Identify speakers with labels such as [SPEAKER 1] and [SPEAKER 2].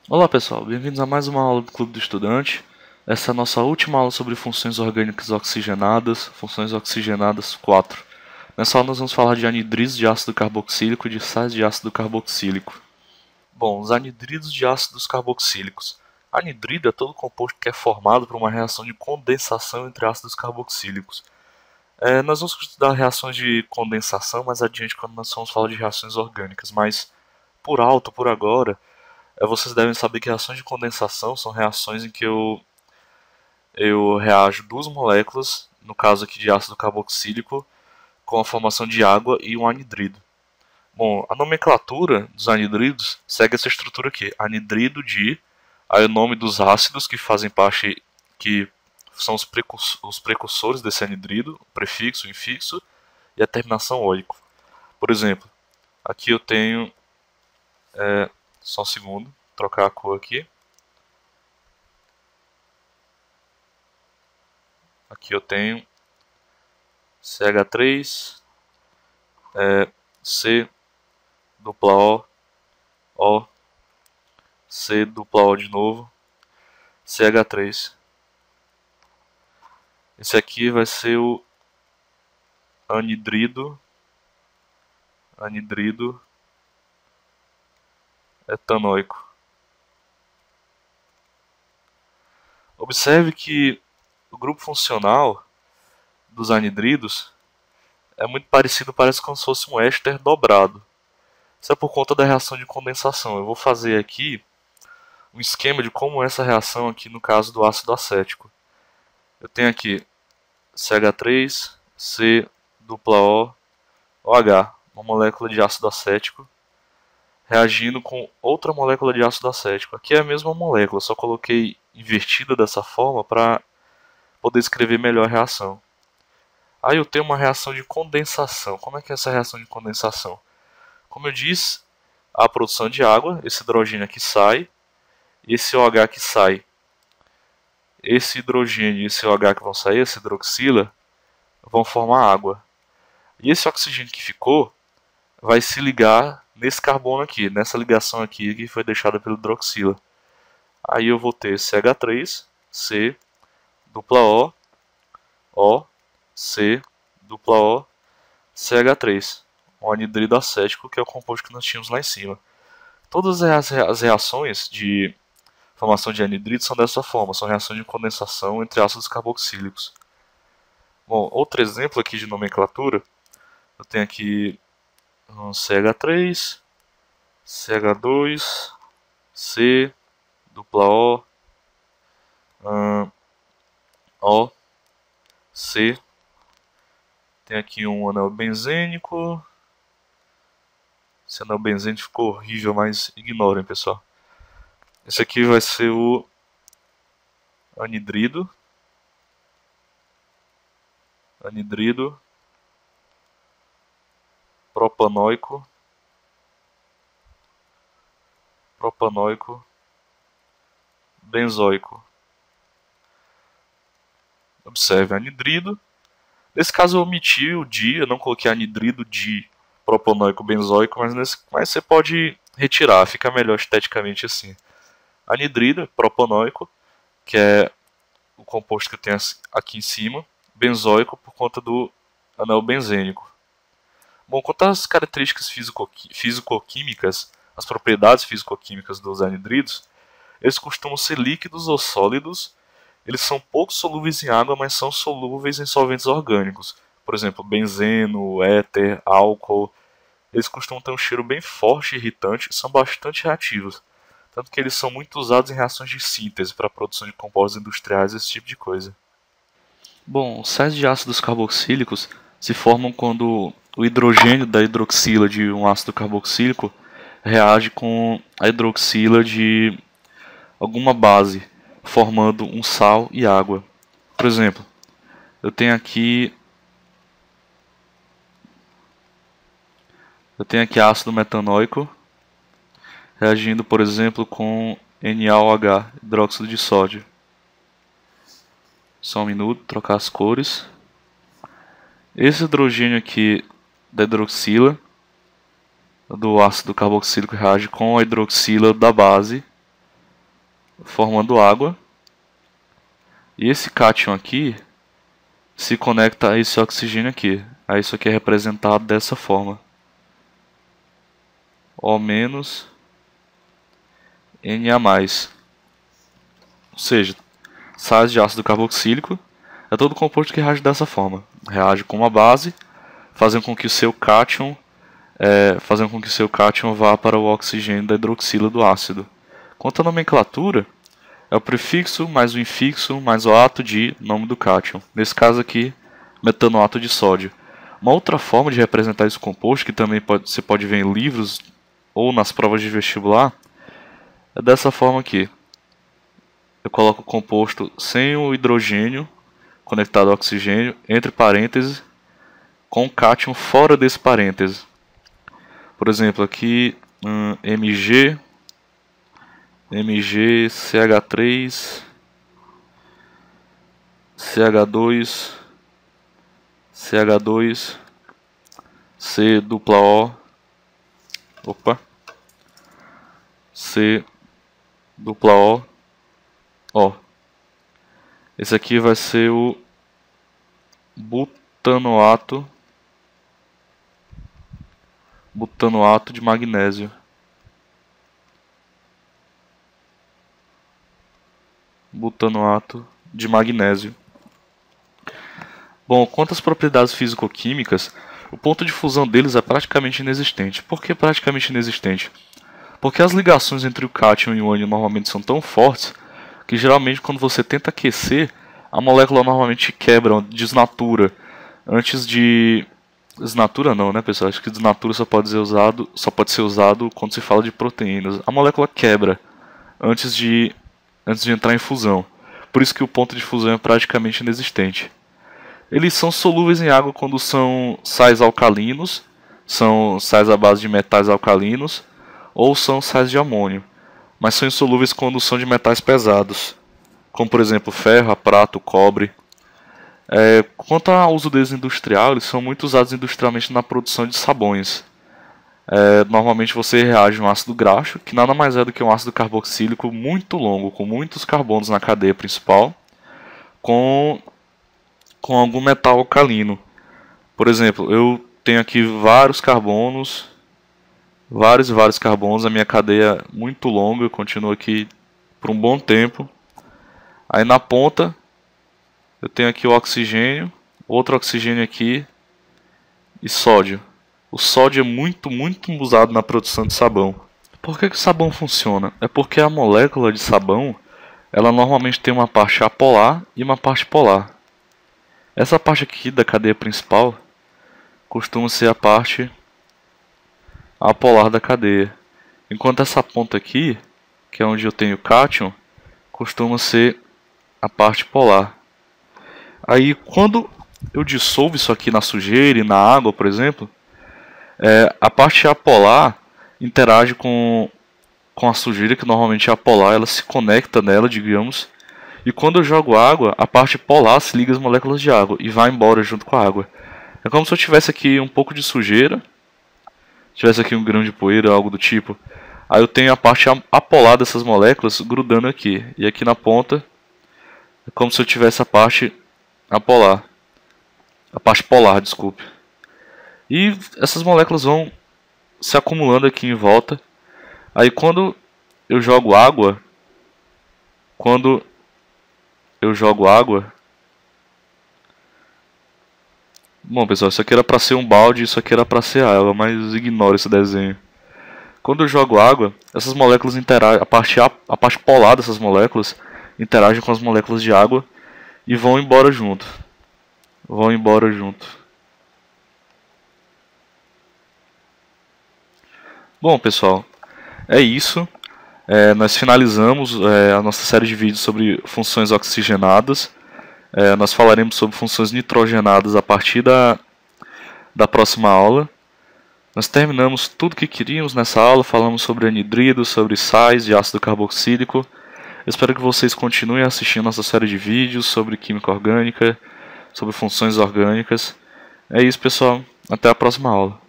[SPEAKER 1] Olá pessoal, bem-vindos a mais uma aula do Clube do Estudante. Essa é a nossa última aula sobre funções orgânicas oxigenadas, funções oxigenadas 4. Nessa aula nós vamos falar de anidridos de ácido carboxílico e de sais de ácido carboxílico. Bom, os anidridos de ácidos carboxílicos. Anidrido é todo composto que é formado por uma reação de condensação entre ácidos carboxílicos. Nós vamos estudar reações de condensação mais adiante quando nós vamos falar de reações orgânicas, mas por alto, por agora, vocês devem saber que reações de condensação são reações em que eu reajo duas moléculas, no caso aqui de ácido carboxílico, com a formação de água e um anidrido. Bom, a nomenclatura dos anidridos segue essa estrutura aqui: anidrido de, aí o nome dos ácidos que fazem parte, que são os precursores desse anidrido, o prefixo, o infixo e a terminação oico. Por exemplo, aqui eu tenho, só um segundo, trocar a cor aqui. Aqui eu tenho CH3, C, dupla O, C, dupla O de novo, CH3. Esse aqui vai ser o anidrido etanoico. Observe que o grupo funcional dos anidridos é muito parecido, parece como se fosse um éster dobrado. Isso é por conta da reação de condensação. Eu vou fazer aqui um esquema de como é essa reação aqui no caso do ácido acético. Eu tenho aqui CH3, C, dupla O, OH, uma molécula de ácido acético, reagindo com outra molécula de ácido acético. Aqui é a mesma molécula, só coloquei invertida dessa forma para poder escrever melhor a reação. Aí eu tenho uma reação de condensação. Como é que é essa reação de condensação? Como eu disse, a produção de água, esse hidrogênio aqui sai, e esse OH que sai. Esse hidrogênio e esse OH que vão sair, essa hidroxila, vão formar água. E esse oxigênio que ficou vai se ligar nesse carbono aqui, nessa ligação aqui que foi deixada pelo hidroxila. Aí eu vou ter CH3, C, dupla O, C, dupla O, CH3, um anidrido acético, que é o composto que nós tínhamos lá em cima. Todas as reações de formação de anidrido são dessa forma, são reações de condensação entre ácidos carboxílicos. Bom, outro exemplo aqui de nomenclatura, eu tenho aqui um CH3, CH2, C, dupla O, C. Tem aqui um anel benzênico. Esse anel benzênico ficou horrível, mas ignorem, pessoal. Esse aqui vai ser o anidrido propanoico benzoico. Observe, anidrido. Nesse caso eu omiti o di, eu não coloquei anidrido di propanoico benzoico, mas você pode retirar, fica melhor esteticamente assim. Anidrido propanoico, que é o composto que eu tenho aqui em cima, benzoico por conta do anel benzênico. Bom, quanto às características físico-químicas, as propriedades físico-químicas dos anidridos, eles costumam ser líquidos ou sólidos. Eles são pouco solúveis em água, mas são solúveis em solventes orgânicos. Por exemplo, benzeno, éter, álcool. Eles costumam ter um cheiro bem forte e irritante e são bastante reativos. Tanto que eles são muito usados em reações de síntese para a produção de compostos industriais, esse tipo de coisa. Bom, os sais de ácidos carboxílicos se formam quando o hidrogênio da hidroxila de um ácido carboxílico reage com a hidroxila de alguma base, formando um sal e água. Por exemplo, eu tenho aqui ácido metanóico reagindo, por exemplo, com NaOH, hidróxido de sódio. Só um minuto, trocar as cores. Esse hidrogênio aqui da hidroxila do ácido carboxílico reage com a hidroxila da base, formando água. E esse cátion aqui se conecta a esse oxigênio aqui. Aí isso aqui é representado dessa forma. O menos Na+. Ou seja, sais de ácido carboxílico é todo composto que reage dessa forma. Reage com uma base, fazendo com que o seu cátion vá para o oxigênio da hidroxila do ácido. Quanto à nomenclatura, é o prefixo mais o infixo mais o ato de nome do cátion. Nesse caso aqui, metanoato de sódio. Uma outra forma de representar esse composto, que também você pode ver em livros ou nas provas de vestibular, é dessa forma aqui. Eu coloco o composto sem o hidrogênio conectado ao oxigênio, entre parênteses, com o cátion fora desse parêntese. Por exemplo, aqui Mg, CH3, CH2, C dupla O, C dupla O, ó. Esse aqui vai ser o butanoato de magnésio. Butanoato de magnésio. Bom, quanto às propriedades físico-químicas, o ponto de fusão deles é praticamente inexistente. Por que praticamente inexistente? Porque as ligações entre o cátion e o ânion normalmente são tão fortes que geralmente quando você tenta aquecer, a molécula normalmente quebra, desnatura. Antes de... Desnatura não, né, pessoal? Acho que desnatura só pode ser usado quando se fala de proteínas. A molécula quebra antes de entrar em fusão. Por isso que o ponto de fusão é praticamente inexistente. Eles são solúveis em água quando são sais alcalinos, são sais à base de metais alcalinos, ou são sais de amônio, mas são insolúveis quando são de metais pesados, como por exemplo ferro, prata, cobre. Quanto ao uso deles industrial, eles são muito usados industrialmente na produção de sabões. Normalmente você reage um ácido graxo, que nada mais é do que um ácido carboxílico muito longo, com muitos carbonos na cadeia principal, com algum metal alcalino. Por exemplo, eu tenho aqui vários carbonos, vários carbonos, a minha cadeia é muito longa, eu continuo aqui por um bom tempo. Aí na ponta eu tenho aqui o oxigênio, outro oxigênio aqui e sódio. O sódio é muito usado na produção de sabão. Por que o sabão funciona? É porque a molécula de sabão, ela normalmente tem uma parte apolar e uma parte polar. Essa parte aqui da cadeia principal costuma ser a parte apolar da cadeia. Enquanto essa ponta aqui, que é onde eu tenho o cátion, costuma ser a parte polar. Aí quando eu dissolvo isso aqui na sujeira e na água, por exemplo, a parte apolar interage com a sujeira, que normalmente é apolar, ela se conecta nela, digamos. E quando eu jogo água, a parte polar se liga às moléculas de água e vai embora junto com a água. É como se eu tivesse aqui um pouco de sujeira, tivesse aqui um grão de poeira, algo do tipo. Aí eu tenho a parte apolar dessas moléculas grudando aqui. E aqui na ponta, é como se eu tivesse a parte apolar. A parte polar, desculpe. E essas moléculas vão se acumulando aqui em volta. Aí quando eu jogo água, bom, pessoal, isso aqui era para ser um balde, isso aqui era para ser água, mas ignore esse desenho. Quando eu jogo água, essas moléculas interagem, a parte polar dessas moléculas interagem com as moléculas de água e vão embora junto. Bom, pessoal, é isso. Nós finalizamos a nossa série de vídeos sobre funções oxigenadas. Nós falaremos sobre funções nitrogenadas a partir da próxima aula. Nós terminamos tudo o que queríamos nessa aula, falamos sobre anidridos, sobre sais de ácido carboxílico. Eu espero que vocês continuem assistindo nossa série de vídeos sobre química orgânica, sobre funções orgânicas. É isso, pessoal. Até a próxima aula.